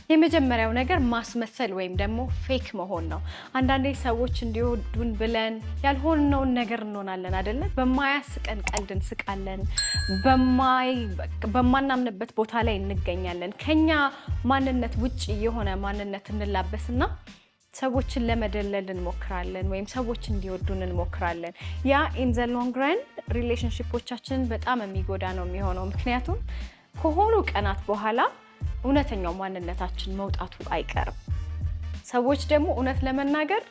የመጀመሪያው ነገር ማስመሰል ወይም ደግሞ ፌክ መሆን ነው። አንዳንዴ ሰዎች እንዲወዱን ብለን ያልሆነውን ነገር እንሆናለን አይደለ? በማያስቀን ቀልድ እንስቃለን፣ በማናምንበት ቦታ ላይ እንገኛለን። ከኛ ማንነት ውጪ የሆነ ማንነት እንላበስና ሰዎችን ለመደለል እንሞክራለን ወይም ሰዎች እንዲወዱን እንሞክራለን። ያ ኢን ዘ ሎንግ ረን ሪሌሽንሺፖቻችንን በጣም የሚጎዳ ነው የሚሆነው። ምክንያቱም ከሆኑ ቀናት በኋላ እውነተኛው ማንነታችን መውጣቱ አይቀርም። ሰዎች ደግሞ እውነት ለመናገር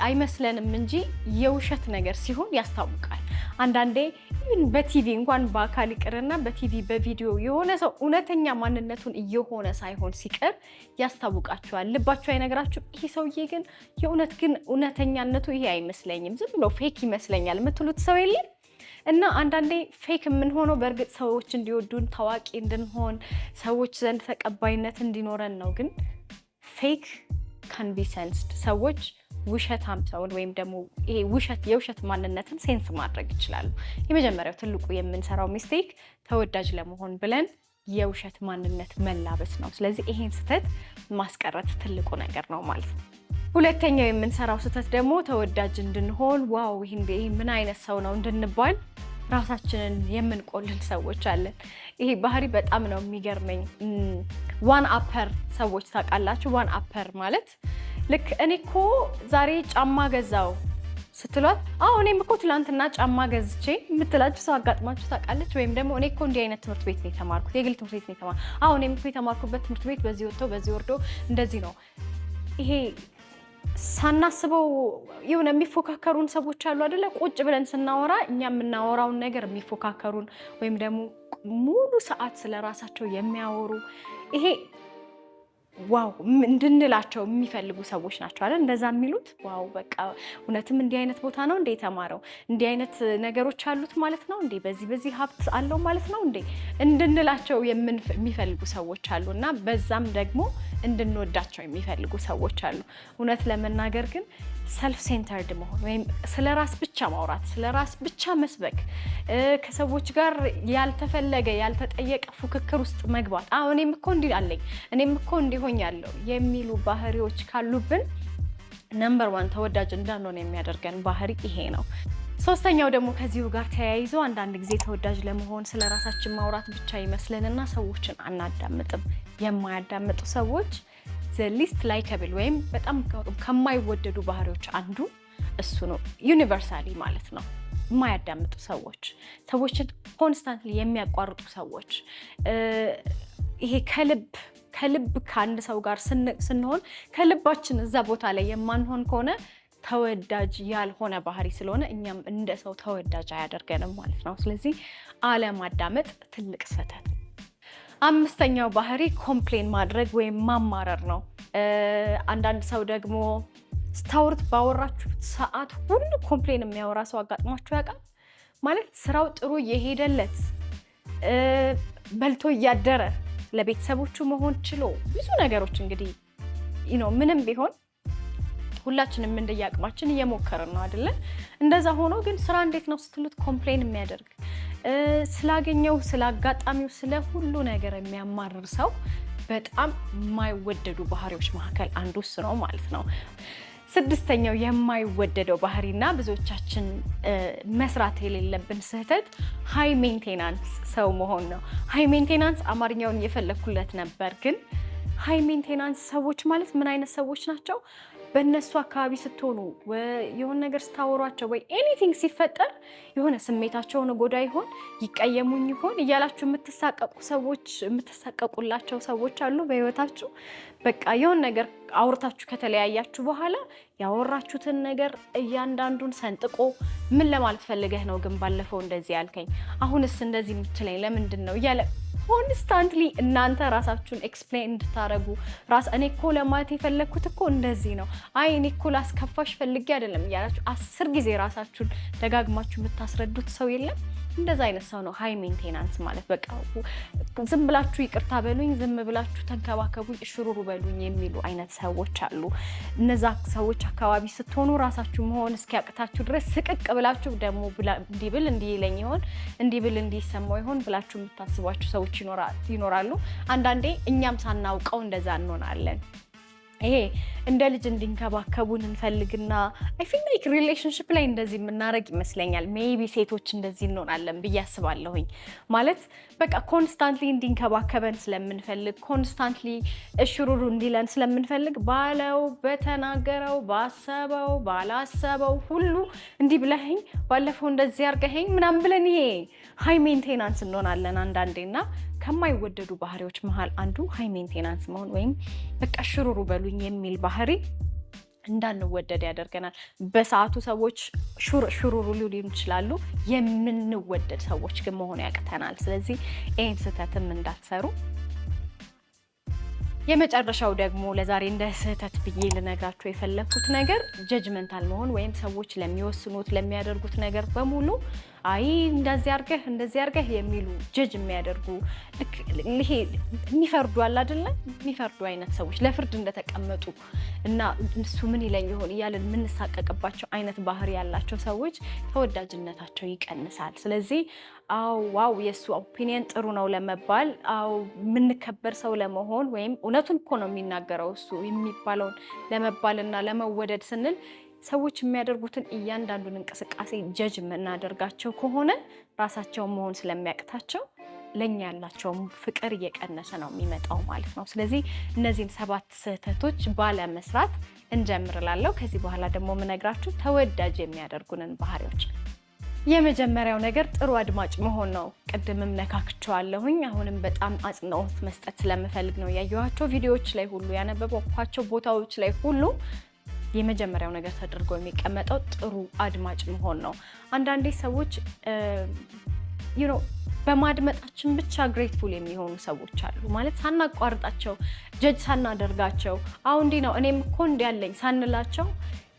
አይመስለንም እንጂ የውሸት ነገር ሲሆን ያስታውቃል። አንዳንዴ በቲቪ እንኳን በአካል ይቅርና በቲቪ በቪዲዮ የሆነ ሰው እውነተኛ ማንነቱን እየሆነ ሳይሆን ሲቀር ያስታውቃቸዋል። ልባቸው አይነግራችሁ ይሄ ሰውዬ ግን የእውነት ግን እውነተኛነቱ ይሄ አይመስለኝም፣ ዝም ብሎ ፌክ ይመስለኛል የምትሉት ሰው የለም? እና አንዳንዴ ፌክ የምንሆነው በእርግጥ ሰዎች እንዲወዱን፣ ታዋቂ እንድንሆን፣ ሰዎች ዘንድ ተቀባይነት እንዲኖረን ነው። ግን ፌክ ካን ቢ ሴንስድ። ሰዎች ውሸታም ሰውን ወይም ደግሞ ይሄ የውሸት ማንነትን ሴንስ ማድረግ ይችላሉ። የመጀመሪያው ትልቁ የምንሰራው ሚስቴክ ተወዳጅ ለመሆን ብለን የውሸት ማንነት መላበስ ነው። ስለዚህ ይሄን ስህተት ማስቀረት ትልቁ ነገር ነው ማለት ነው። ሁለተኛው የምንሰራው ስህተት ደግሞ ተወዳጅ እንድንሆን ዋው ይሄ ምን አይነት ሰው ነው እንድንባል ራሳችንን የምንቆልል ሰዎች አለን። ይሄ ባህሪ በጣም ነው የሚገርመኝ። ዋን አፐር ሰዎች ታውቃላችሁ? ዋን አፐር ማለት ልክ እኔ እኮ ዛሬ ጫማ ገዛው ስትሏት አዎ እኔም እኮ ትላንትና ጫማ ገዝቼ የምትላችሁ ሰው አጋጥማችሁ ታውቃለች? ወይም ደግሞ እኔ እኮ እንዲህ አይነት ትምህርት ቤት ነው የተማርኩት፣ የግል ትምህርት ቤት ነው የተማርኩት፣ አዎ እኔም እኮ የተማርኩበት ትምህርት ቤት በዚህ ወጥቶ በዚህ ወርዶ እንደዚህ ነው። ይሄ ሳናስበው የሆነ የሚፎካከሩን ሰዎች አሉ አይደለ? ቁጭ ብለን ስናወራ እኛ የምናወራውን ነገር የሚፎካከሩን ወይም ደግሞ ሙሉ ሰዓት ስለራሳቸው የሚያወሩ ይሄ ዋው እንድንላቸው የሚፈልጉ ሰዎች ናቸው አይደል? እንደዛ የሚሉት ዋው በቃ እውነትም እንዲህ አይነት ቦታ ነው እንዴ የተማረው፣ እንዲህ አይነት ነገሮች አሉት ማለት ነው እንዴ፣ በዚህ ሀብት አለው ማለት ነው እንዴ እንድንላቸው የሚፈልጉ ሰዎች አሉ። እና በዛም ደግሞ እንድንወዳቸው የሚፈልጉ ሰዎች አሉ። እውነት ለመናገር ግን ሰልፍ ሴንተርድ መሆን ወይም ስለራስ ብቻ ማውራት፣ ስለራስ ብቻ መስበክ፣ ከሰዎች ጋር ያልተፈለገ ያልተጠየቀ ፉክክር ውስጥ መግባት፣ እኔም እኮ እንዲህ አለኝ፣ እኔም እኮ እንዲሆኛለሁ የሚሉ ባህሪዎች ካሉብን ነምበር 1 ተወዳጅ እንዳንሆን የሚያደርገን ባህሪ ይሄ ነው። ሶስተኛው ደግሞ ከዚሁ ጋር ተያይዞ አንዳንድ ጊዜ ተወዳጅ ለመሆን ስለራሳችን ማውራት ብቻ ይመስለንና ሰዎችን አናዳምጥም። የማያዳምጡ ሰዎች ሊስት ላይከብል ወይም በጣም ከማይወደዱ ባህሪዎች አንዱ እሱ ነው። ዩኒቨርሳሊ ማለት ነው። የማያዳምጡ ሰዎችን ኮንስታንትሊ የሚያቋርጡ ሰዎች፣ ይሄ ከልብ ከአንድ ሰው ጋር ስንሆን ከልባችን እዛ ቦታ ላይ የማንሆን ከሆነ ተወዳጅ ያልሆነ ባህሪ ስለሆነ እኛም እንደ ሰው ተወዳጅ አያደርገንም ማለት ነው። ስለዚህ አለማዳመጥ ትልቅ ስህተት። አምስተኛው ባህሪ ኮምፕሌን ማድረግ ወይም ማማረር ነው። አንዳንድ ሰው ደግሞ ስታወሩት ባወራችሁት ሰዓት ሁሉ ኮምፕሌን የሚያወራ ሰው አጋጥሟችሁ ያውቃል? ማለት ስራው ጥሩ እየሄደለት በልቶ እያደረ ለቤተሰቦቹ መሆን ችሎ ብዙ ነገሮች እንግዲህ ምንም ቢሆን ሁላችንም እንደያቅማችን እየሞከርን ነው አይደለ? እንደዛ ሆኖ ግን ስራ እንዴት ነው ስትሉት ኮምፕሌን የሚያደርግ ስላገኘው ስላጋጣሚው ስለ ሁሉ ነገር የሚያማርር ሰው በጣም የማይወደዱ ባህሪዎች መካከል አንዱ እሱ ነው ማለት ነው። ስድስተኛው የማይወደደው ባህሪና ብዙዎቻችን መስራት የሌለብን ስህተት ሃይ ሜንቴናንስ ሰው መሆን ነው። ሃይ ሜንቴናንስ አማርኛውን እየፈለኩለት ነበር፣ ግን ሃይ ሜንቴናንስ ሰዎች ማለት ምን አይነት ሰዎች ናቸው? በእነሱ አካባቢ ስትሆኑ የሆነ ነገር ስታወሯቸው ወይ ኤኒቲንግ ሲፈጠር የሆነ ስሜታቸውን ጎዳ ይሆን ይቀየሙኝ ይሆን እያላችሁ የምትሳቀቁላቸው ሰዎች አሉ በህይወታችሁ። በቃ የሆነ ነገር አውርታችሁ ከተለያያችሁ በኋላ ያወራችሁትን ነገር እያንዳንዱን ሰንጥቆ ምን ለማለት ፈልገህ ነው ግን ባለፈው እንደዚህ ያልከኝ አሁንስ እንደዚህ የምትለኝ ለምንድን ነው እያለ ኮንስታንትሊ እናንተ ራሳችሁን ኤክስፕሌን እንድታረጉ እኔ እኮ ለማለት የፈለግኩት እኮ እንደዚህ ነው፣ አይ እኔ እኮ ላስከፋሽ ፈልጌ አይደለም እያላችሁ 10 ጊዜ ራሳችሁን ደጋግማችሁ የምታስረዱት ሰው የለም? እንደዛ አይነት ሰው ነው ሃይ ሜንቴናንስ ማለት። በቃ ዝም ብላችሁ ይቅርታ በሉኝ፣ ዝም ብላችሁ ተንከባከቡኝ፣ ሽሩሩ በሉኝ የሚሉ አይነት ሰዎች አሉ። እነዛ ሰዎች አካባቢ ስትሆኑ ራሳችሁ መሆን እስኪያቅታችሁ ድረስ ስቅቅ ብላችሁ ደግሞ እንዲብል እንዲይለኝ ይሆን እንዲብል እንዲሰማው ይሆን ብላችሁ የምታስቧቸው ሰዎች ይኖራሉ። አንዳንዴ እኛም ሳናውቀው እንደዛ እንሆናለን። ይሄ እንደ ልጅ እንዲንከባከቡን እንፈልግና አይ ፊል ላይክ ሪሌሽንሺፕ ላይ እንደዚህ የምናረግ ይመስለኛል። ሜቢ ሴቶች እንደዚህ እንሆናለን ብዬ አስባለሁኝ። ማለት በቃ ኮንስታንትሊ እንዲንከባከበን ስለምንፈልግ፣ ኮንስታንትሊ እሽሩሩ እንዲለን ስለምንፈልግ ባለው በተናገረው ባሰበው ባላሰበው ሁሉ እንዲህ ብለኸኝ ባለፈው እንደዚህ አድርገኸኝ ምናምን ብለን ይሄ ሃይ ሜንቴናንስ እንሆናለን አንዳንዴና ከማይወደዱ ባህሪዎች መሃል አንዱ ሃይ ሜንቴናንስ መሆን ወይም በቃ ሽሩሩ በሉኝ የሚል ባህሪ እንዳንወደድ ያደርገናል። በሰዓቱ ሰዎች ሽሩሩ ሊሉ ይችላሉ፣ የምንወደድ ሰዎች ግን መሆን ያቅተናል። ስለዚህ ይህን ስህተትም እንዳትሰሩ። የመጨረሻው ደግሞ ለዛሬ እንደ ስህተት ብዬ ልነግራችሁ የፈለኩት ነገር ጀጅመንታል መሆን ወይም ሰዎች ለሚወስኑት ለሚያደርጉት ነገር በሙሉ አይ እንደዚህ አድርገህ የሚሉ ጀጅ የሚያደርጉ ይሄ የሚፈርዱ አለ አይደለ? የሚፈርዱ አይነት ሰዎች ለፍርድ እንደተቀመጡ እና እሱ ምን ይለኝ ይሆን እያልን የምንሳቀቅባቸው አይነት ባህሪ ያላቸው ሰዎች ተወዳጅነታቸው ይቀንሳል። ስለዚህ ዋው የሱ ኦፒኒየን ጥሩ ነው ለመባል የምንከበር ሰው ለመሆን ወይም እውነቱን እኮ ነው የሚናገረው እሱ የሚባለውን ለመባልና ለመወደድ ስንል ሰዎች የሚያደርጉትን እያንዳንዱን እንቅስቃሴ ጀጅ የምናደርጋቸው ከሆነ ራሳቸውን መሆን ስለሚያቅታቸው ለኛ ያላቸውም ፍቅር እየቀነሰ ነው የሚመጣው ማለት ነው። ስለዚህ እነዚህን 7 ስህተቶች ባለመስራት እንጀምርላለሁ። ከዚህ በኋላ ደግሞ የምነግራችሁ ተወዳጅ የሚያደርጉንን ባህሪዎች። የመጀመሪያው ነገር ጥሩ አድማጭ መሆን ነው። ቅድምም ነካክቸዋለሁኝ። አሁንም በጣም አጽንኦት መስጠት ስለምፈልግ ነው ያየኋቸው ቪዲዮዎች ላይ ሁሉ ያነበብኳቸው ቦታዎች ላይ ሁሉ የመጀመሪያው ነገር ተደርጎ የሚቀመጠው ጥሩ አድማጭ መሆን ነው። አንዳንዴ ሰዎች በማድመጣችን ብቻ ግሬትፉል የሚሆኑ ሰዎች አሉ። ማለት ሳናቋርጣቸው ጀጅ ሳናደርጋቸው እንዲህ ነው እኔም እኮ እንዲህ ያለኝ ሳንላቸው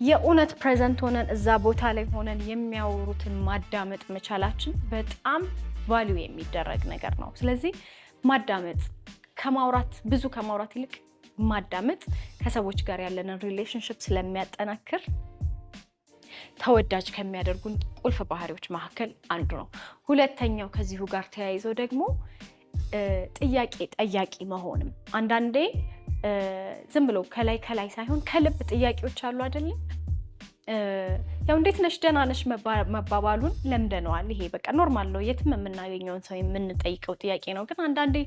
የእውነት ፕሬዘንት ሆነን እዛ ቦታ ላይ ሆነን የሚያወሩትን ማዳመጥ መቻላችን በጣም ቫልዩ የሚደረግ ነገር ነው። ስለዚህ ማዳመጥ ብዙ ከማውራት ይልቅ ማዳመጥ ከሰዎች ጋር ያለንን ሪሌሽንሺፕ ስለሚያጠናክር ተወዳጅ ከሚያደርጉን ቁልፍ ባህሪዎች መካከል አንዱ ነው። ሁለተኛው ከዚሁ ጋር ተያይዘው ደግሞ ጥያቄ ጠያቂ መሆንም። አንዳንዴ ዝም ብሎ ከላይ ሳይሆን ከልብ ጥያቄዎች አሉ አይደለም? ያው እንዴት ነሽ ደህና ነሽ መባባሉን ለምደነዋል። ይሄ በቃ ኖርማል ነው፣ የትም የምናገኘውን ሰው የምንጠይቀው ጥያቄ ነው። ግን አንዳንዴ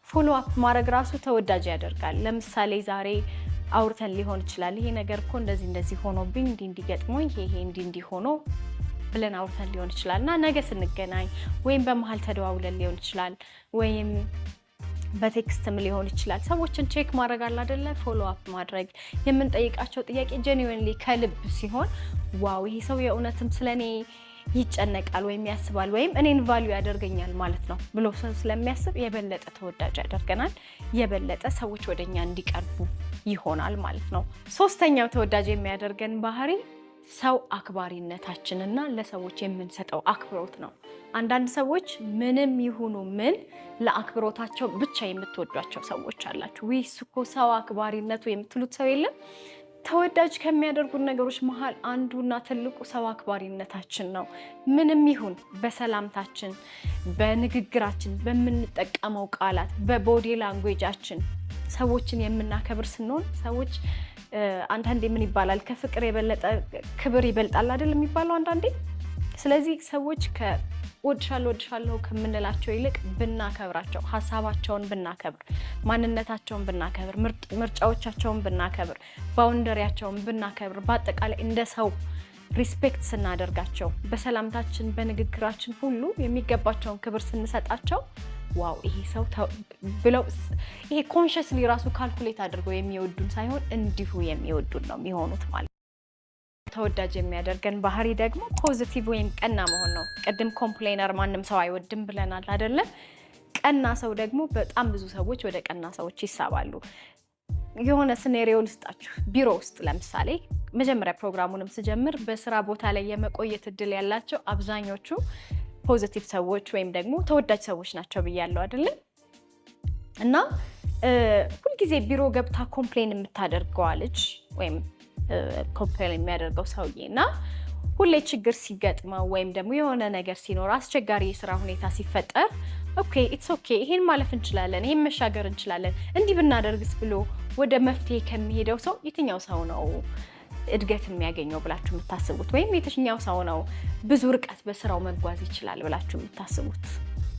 ፎሎ አፕ ማድረግ ራሱ ተወዳጅ ያደርጋል። ለምሳሌ ዛሬ አውርተን ሊሆን ይችላል፣ ይሄ ነገር እኮ እንደዚህ ሆኖብኝ እንዲገጥሞኝ ይሄ እንዲህ ሆኖ ብለን አውርተን ሊሆን ይችላል እና ነገ ስንገናኝ ወይም በመሀል ተደዋውለን ሊሆን ይችላል ወይም በቴክስትም ሊሆን ይችላል። ሰዎችን ቼክ ማድረግ አለ አይደለ? ፎሎ አፕ ማድረግ የምንጠይቃቸው ጥያቄ ጄኒዩንሊ ከልብ ሲሆን ዋው ይሄ ሰው የእውነትም ስለኔ ይጨነቃል ወይም ያስባል ወይም እኔን ቫልዩ ያደርገኛል ማለት ነው ብሎ ሰው ስለሚያስብ የበለጠ ተወዳጅ ያደርገናል፣ የበለጠ ሰዎች ወደኛ እንዲቀርቡ ይሆናል ማለት ነው። ሶስተኛው ተወዳጅ የሚያደርገን ባህሪ ሰው አክባሪነታችንና ለሰዎች የምንሰጠው አክብሮት ነው። አንዳንድ ሰዎች ምንም ይሁኑ ምን ለአክብሮታቸው ብቻ የምትወዷቸው ሰዎች አላችሁ። እሱ እኮ ሰው አክባሪነቱ የምትሉት ሰው የለም። ተወዳጅ ከሚያደርጉን ነገሮች መሃል አንዱና ትልቁ ሰው አክባሪነታችን ነው። ምንም ይሁን በሰላምታችን፣ በንግግራችን፣ በምንጠቀመው ቃላት፣ በቦዲ ላንጉዌጃችን ሰዎችን የምናከብር ስንሆን ሰዎች አንዳንዴ ምን ይባላል ከፍቅር የበለጠ ክብር ይበልጣል አይደል የሚባለው አንዳንዴ። ስለዚህ ሰዎች ወድሻለሁ ከምንላቸው ይልቅ ብናከብራቸው፣ ሀሳባቸውን ብናከብር፣ ማንነታቸውን ብናከብር፣ ምርጫዎቻቸውን ብናከብር፣ ባውንደሪያቸውን ብናከብር፣ በአጠቃላይ እንደ ሰው ሪስፔክት ስናደርጋቸው፣ በሰላምታችን በንግግራችን ሁሉ የሚገባቸውን ክብር ስንሰጣቸው ዋው ይሄ ሰው ብለው ይሄ ኮንሽስሊ ራሱ ካልኩሌት አድርገው የሚወዱን ሳይሆን እንዲሁ የሚወዱን ነው የሚሆኑት ማለት ነው። ተወዳጅ የሚያደርገን ባህሪ ደግሞ ፖዚቲቭ ወይም ቀና መሆን ነው። ቅድም ኮምፕሌነር ማንም ሰው አይወድም ብለናል አይደለ? ቀና ሰው ደግሞ በጣም ብዙ ሰዎች ወደ ቀና ሰዎች ይሳባሉ። የሆነ ሲናሪዮ ልስጣችሁ። ቢሮ ውስጥ ለምሳሌ መጀመሪያ ፕሮግራሙንም ስጀምር በስራ ቦታ ላይ የመቆየት እድል ያላቸው አብዛኞቹ ፖዚቲቭ ሰዎች ወይም ደግሞ ተወዳጅ ሰዎች ናቸው ብያለሁ አይደል? እና ሁልጊዜ ቢሮ ገብታ ኮምፕሌን የምታደርገው ልጅ ወይም ኮምፕሌን የሚያደርገው ሰውዬና ሁሌ ችግር ሲገጥመው ወይም ደግሞ የሆነ ነገር ሲኖር አስቸጋሪ የስራ ሁኔታ ሲፈጠር ኦኬ ኢትስ ኦኬ ይሄን ማለፍ እንችላለን፣ ይሄን መሻገር እንችላለን፣ እንዲህ ብናደርግስ ብሎ ወደ መፍትሄ ከሚሄደው ሰው የትኛው ሰው ነው እድገት የሚያገኘው ብላችሁ የምታስቡት? ወይም የትኛው ሰው ነው ብዙ ርቀት በስራው መጓዝ ይችላል ብላችሁ የምታስቡት?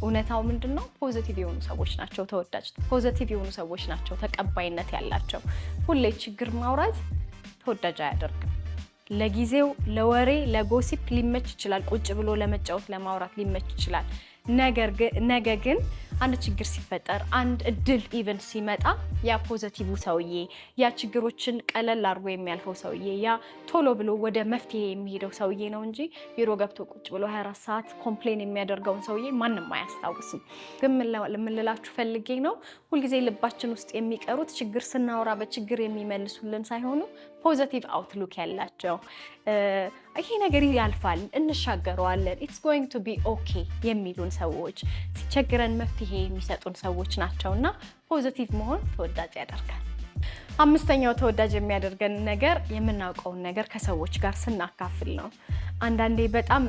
እውነታው ምንድነው? ፖዚቲቭ የሆኑ ሰዎች ናቸው ተወዳጅ፣ ፖዚቲቭ የሆኑ ሰዎች ናቸው ተቀባይነት ያላቸው። ሁሌ ችግር ማውራት ተወዳጅ አያደርግም። ለጊዜው ለወሬ ለጎሲፕ ሊመች ይችላል፣ ቁጭ ብሎ ለመጫወት ለማውራት ሊመች ይችላል። ነገ ግን አንድ ችግር ሲፈጠር አንድ እድል ኢቨንት ሲመጣ ያ ፖዚቲቭ ሰውዬ ያ ችግሮችን ቀለል አድርጎ የሚያልፈው ሰውዬ ያ ቶሎ ብሎ ወደ መፍትሄ የሚሄደው ሰውዬ ነው እንጂ ቢሮ ገብቶ ቁጭ ብሎ 24 ሰዓት ኮምፕሌን የሚያደርገውን ሰውዬ ማንም አያስታውስም። ግን ምን ልላችሁ ፈልጌ ነው፣ ሁልጊዜ ልባችን ውስጥ የሚቀሩት ችግር ስናወራ በችግር የሚመልሱልን ሳይሆኑ ፖዚቲቭ አውትሉክ ያላቸው ይሄ ነገር ያልፋል፣ እንሻገረዋለን፣ ኢትስ ጎይንግ ቱ ቢ ኦኬ የሚሉን ሰዎች፣ ሲቸግረን መፍትሄ የሚሰጡን ሰዎች ናቸውና ፖዚቲቭ መሆን ተወዳጅ ያደርጋል። አምስተኛው ተወዳጅ የሚያደርገን ነገር የምናውቀውን ነገር ከሰዎች ጋር ስናካፍል ነው። አንዳንዴ በጣም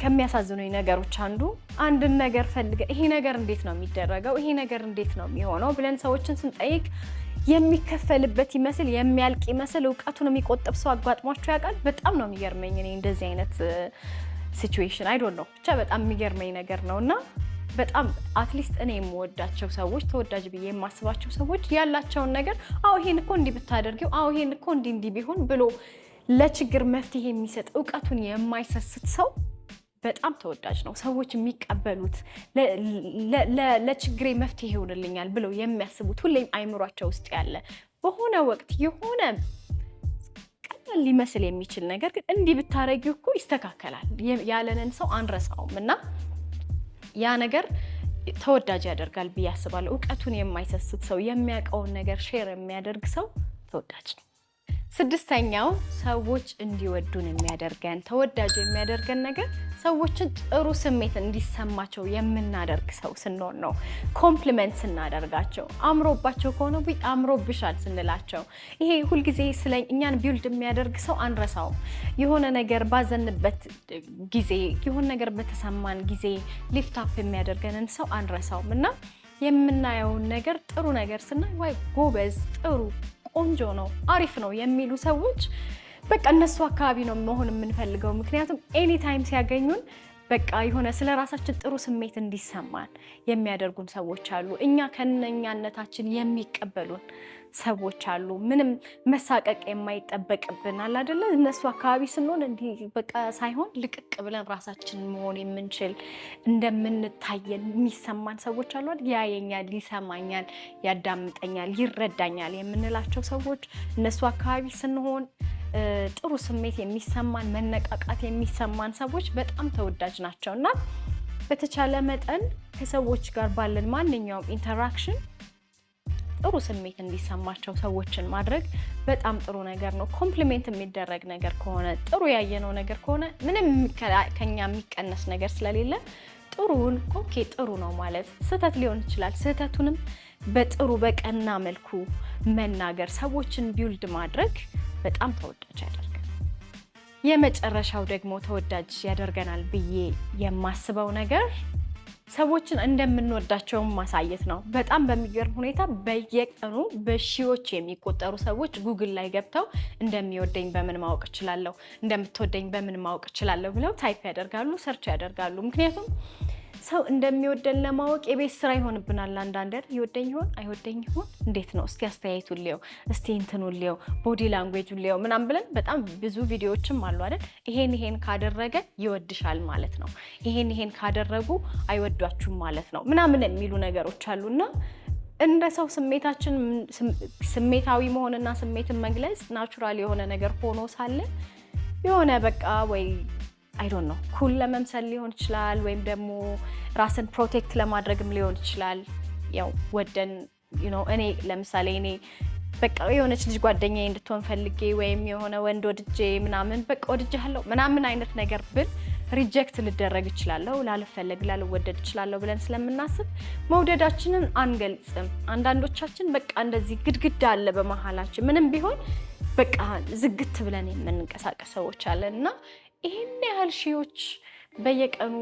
ከሚያሳዝኑኝ ነገሮች አንድን ነገር ፈልገን ይሄ ነገር እንዴት ነው የሚደረገው፣ ይሄ ነገር እንዴት ነው የሚሆነው ብለን ሰዎችን ስንጠይቅ የሚከፈልበት ይመስል የሚያልቅ ይመስል እውቀቱን የሚቆጥብ ሰው አጋጥሟቸው ያውቃል? በጣም ነው የሚገርመኝ እኔ እንደዚህ አይነት ሲቹዌሽን አይ ዶንት ኖ ብቻ በጣም የሚገርመኝ ነገር ነውና በጣም አትሊስት እኔ የምወዳቸው ሰዎች ተወዳጅ ብዬ የማስባቸው ሰዎች ያላቸውን ነገር አዎ ይሄን እኮ እንዲህ ብታደርጊው፣ አዎ ይሄን እኮ እንዲህ ቢሆን ብሎ ለችግር መፍትሄ የሚሰጥ እውቀቱን የማይሰስት ሰው በጣም ተወዳጅ ነው። ሰዎች የሚቀበሉት ለችግሬ መፍትሄ ይሆንልኛል ብለው የሚያስቡት ሁሌም አይምሯቸው ውስጥ ያለ በሆነ ወቅት የሆነ ቀላል ሊመስል የሚችል ነገር ግን እንዲህ ብታረጊው እኮ ይስተካከላል ያለንን ሰው አንረሳውም እና ያ ነገር ተወዳጅ ያደርጋል ብዬ አስባለሁ። እውቀቱን የማይሰስት ሰው፣ የሚያውቀውን ነገር ሼር የሚያደርግ ሰው ተወዳጅ ነው። ስድስተኛው ሰዎች እንዲወዱን የሚያደርገን ተወዳጅ የሚያደርገን ነገር ሰዎችን ጥሩ ስሜት እንዲሰማቸው የምናደርግ ሰው ስንሆን ነው። ኮምፕሊመንት ስናደርጋቸው፣ አምሮባቸው ከሆነ አምሮብሻል ስንላቸው፣ ይሄ ሁልጊዜ ስለ እኛን ቢውልድ የሚያደርግ ሰው አንረሳውም። የሆነ ነገር ባዘንበት ጊዜ፣ የሆነ ነገር በተሰማን ጊዜ ሊፍት አፕ የሚያደርገንን ሰው አንረሳውም እና የምናየውን ነገር ጥሩ ነገር ስናይ ዋይ ጎበዝ፣ ጥሩ ቆንጆ ነው፣ አሪፍ ነው የሚሉ ሰዎች በቃ እነሱ አካባቢ ነው መሆን የምንፈልገው። ምክንያቱም ኤኒ ታይም ሲያገኙን በቃ የሆነ ስለ ራሳችን ጥሩ ስሜት እንዲሰማን የሚያደርጉን ሰዎች አሉ። እኛ ከነኛነታችን የሚቀበሉን ሰዎች አሉ። ምንም መሳቀቅ የማይጠበቅብን አለ አይደለ? እነሱ አካባቢ ስንሆን እንዲህ በቃ ሳይሆን ልቅቅ ብለን ራሳችን መሆን የምንችል እንደምንታየን የሚሰማን ሰዎች አሉ አይደል? ያየኛል፣ ይሰማኛል፣ ያዳምጠኛል፣ ይረዳኛል የምንላቸው ሰዎች እነሱ አካባቢ ስንሆን ጥሩ ስሜት የሚሰማን መነቃቃት የሚሰማን ሰዎች በጣም ተወዳጅ ናቸው እና በተቻለ መጠን ከሰዎች ጋር ባለን ማንኛውም ኢንተራክሽን ጥሩ ስሜት እንዲሰማቸው ሰዎችን ማድረግ በጣም ጥሩ ነገር ነው። ኮምፕሊሜንት የሚደረግ ነገር ከሆነ ጥሩ ያየነው ነገር ከሆነ ምንም ከኛ የሚቀነስ ነገር ስለሌለ ጥሩን ኦኬ ጥሩ ነው ማለት ስህተት ሊሆን ይችላል። ስህተቱንም በጥሩ በቀና መልኩ መናገር ሰዎችን ቢውልድ ማድረግ በጣም ተወዳጅ ያደርጋል። የመጨረሻው ደግሞ ተወዳጅ ያደርገናል ብዬ የማስበው ነገር ሰዎችን እንደምንወዳቸው ማሳየት ነው። በጣም በሚገርም ሁኔታ በየቀኑ በሺዎች የሚቆጠሩ ሰዎች ጉግል ላይ ገብተው እንደሚወደኝ በምን ማወቅ እችላለሁ፣ እንደምትወደኝ በምን ማወቅ እችላለሁ ብለው ታይፕ ያደርጋሉ፣ ሰርች ያደርጋሉ። ምክንያቱም ሰው እንደሚወደን ለማወቅ የቤት ስራ ይሆንብናል። አንዳንዴ ይወደኝ ይሆን አይወደኝ ይሆን እንዴት ነው እስቲ አስተያየቱን ሊየው፣ እስቲ እንትኑን ሊየው፣ ቦዲ ላንጉዌጁን ሊየው ምናምን ብለን በጣም ብዙ ቪዲዮዎችም አሉ አይደል? ይሄን ካደረገ ይወድሻል ማለት ነው፣ ይሄን ካደረጉ አይወዷችሁም ማለት ነው ምናምን የሚሉ ነገሮች አሉና እንደ ሰው ስሜታችን ስሜታዊ መሆንና ስሜትን መግለጽ ናቹራል የሆነ ነገር ሆኖ ሳለ የሆነ በቃ ወይ አይ ዶንት ኖ ኩል ለመምሰል ሊሆን ይችላል፣ ወይም ደግሞ ራስን ፕሮቴክት ለማድረግም ሊሆን ይችላል። ያው ወደን እኔ ለምሳሌ እኔ በቃ የሆነች ልጅ ጓደኛዬ እንድትሆን ፈልጌ ወይም የሆነ ወንድ ወድጄ ምናምን በቃ ወድጄሃለሁ ምናምን አይነት ነገር ብል ሪጀክት ልደረግ እችላለሁ ላልፈልግ ላልወደድ እችላለሁ ብለን ስለምናስብ መውደዳችንን አንገልጽም አንዳንዶቻችን በቃ እንደዚህ ግድግዳ አለ በመሃላችን ምንም ቢሆን በቃ ዝግት ብለን የምንንቀሳቀስ ሰዎች አለንና ይሄን ያህል ሺዎች በየቀኑ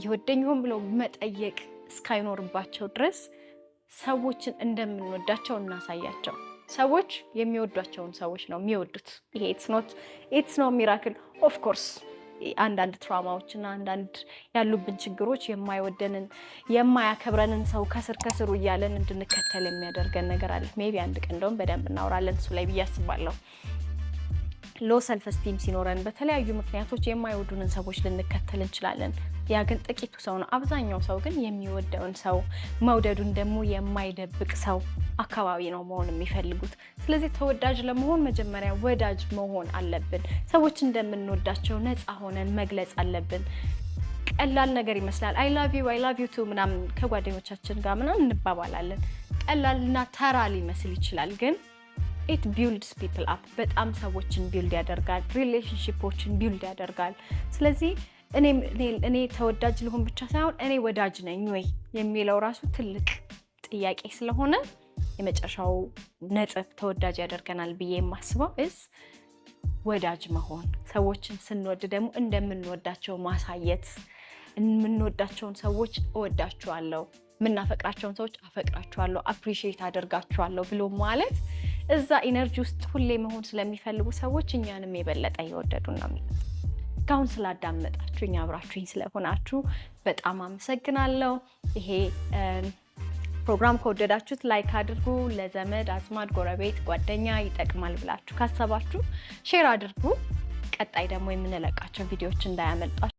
ይወደኝም ብለው መጠየቅ እስካይኖርባቸው ድረስ ሰዎችን እንደምንወዳቸው እናሳያቸው ሰዎች የሚወዷቸውን ሰዎች ነው የሚወዱት ይሄ it's not miracle of course አንዳንድ ትራውማዎችና አንዳንድ ያሉብን ችግሮች የማይወደንን የማያከብረንን ሰው ከስሩ እያለን እንድንከተል የሚያደርገን ነገር አለ ሜቢ አንድ ቀን እንደውም በደንብ እናወራለን እሱ ላይ ብያስባለሁ ሎ ሰልፍ ስቲም ሲኖረን በተለያዩ ምክንያቶች የማይወዱንን ሰዎች ልንከተል እንችላለን ያ ግን ጥቂቱ ሰው ነው አብዛኛው ሰው ግን የሚወደውን ሰው መውደዱን ደግሞ የማይደብቅ ሰው አካባቢ ነው መሆን የሚፈልጉት ስለዚህ ተወዳጅ ለመሆን መጀመሪያ ወዳጅ መሆን አለብን ሰዎች እንደምንወዳቸው ነፃ ሆነን መግለጽ አለብን ቀላል ነገር ይመስላል I love you too ምናምን ከጓደኞቻችን ጋር ምናምን እንባባላለን ቀላልና ተራ ሊመስል ይችላል ግን it builds people up በጣም ሰዎችን ቢልድ ያደርጋል ሪሌሽንሺፖችን ቢልድ ያደርጋል ስለዚህ እኔ ተወዳጅ ልሆን ብቻ ሳይሆን እኔ ወዳጅ ነኝ ወይ የሚለው ራሱ ትልቅ ጥያቄ ስለሆነ የመጨረሻው ነጥብ ተወዳጅ ያደርገናል ብዬ የማስበው ወዳጅ መሆን ሰዎችን ስንወድ ደግሞ እንደምንወዳቸው ማሳየት የምንወዳቸውን ሰዎች እወዳቸዋለሁ ምናፈቅራቸውን ሰዎች አፈቅራቸዋለሁ አፕሪሺየት አደርጋቸዋለሁ ብሎ ማለት እዛ ኢነርጂ ውስጥ ሁሌ መሆን ስለሚፈልጉ ሰዎች እኛንም የበለጠ ይወደዱና ታውን ስላዳመጣችሁኝ አብራችሁኝ ስለሆናችሁ በጣም አመሰግናለሁ ይሄ ፕሮግራም ከወደዳችሁት ላይክ አድርጉ ለዘመድ አዝማድ ጎረቤት ጓደኛ ይጠቅማል ብላችሁ ካሰባችሁ ሼር አድርጉ ቀጣይ ደግሞ የምንለቃቸው ቪዲዮዎች እንዳያመልጣችሁ